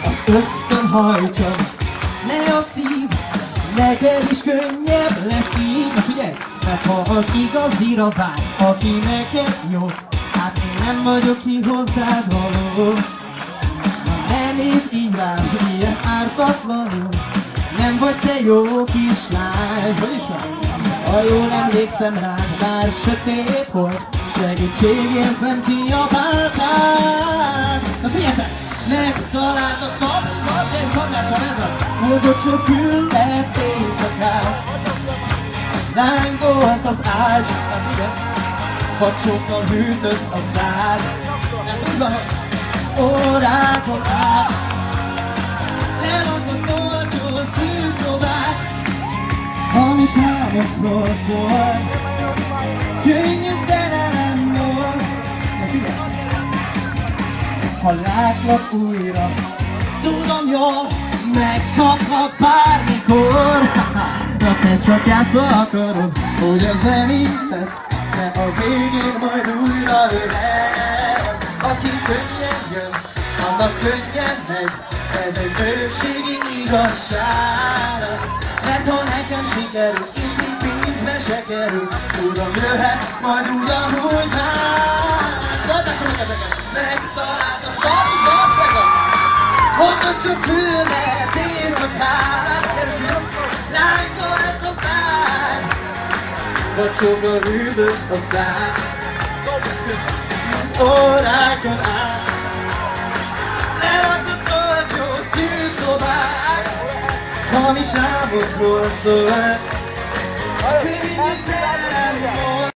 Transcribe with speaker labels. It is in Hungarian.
Speaker 1: Az ösztön hajtsa le a szív, neked is könnyebb lesz így. Na figyelj! Mert ha az igazira vágysz, aki neked jó, hát én nem vagyok ki hozzád való. Na ne nézz így rám, ilyen ártatlanul, nem vagy te jó kislány. Hogy is van? Ha jól emlékszem rád, már sötét volt, segítségért nem kiabáltál. Na figyeljetek! Megtalált a tapsmat, egy hatása ez a mozott sok füllet éjszakán. Lángolt az ágy, hát igen, facsokkal hűtött a szád. Nem tudom, órákon át lelakott olcsó szűszobák, hamis álmokról szól, könnyű szerelemről. Na figyelj! Ha látlak újra, tudom jól, megkaphat bármikor. Na te csak játszva akarod, hogy az említesz, de a végén majd újra ölel. Aki könnyen jön, annak könnyen megy, ez egy bőségi igazság. Mert ha nekem sikerül, és mint mese kerül, tudom jöhet, majd ugyanúgy már. Tartássanak ezeket! Megtalált a tapsmat, honnan csak füllet éjszakán. Lángolt az ágy, vacsokkal hűtött a szád. Órákon át lelakott olcsó szűszobák, hamis álmokról szól, könnyű szerelem.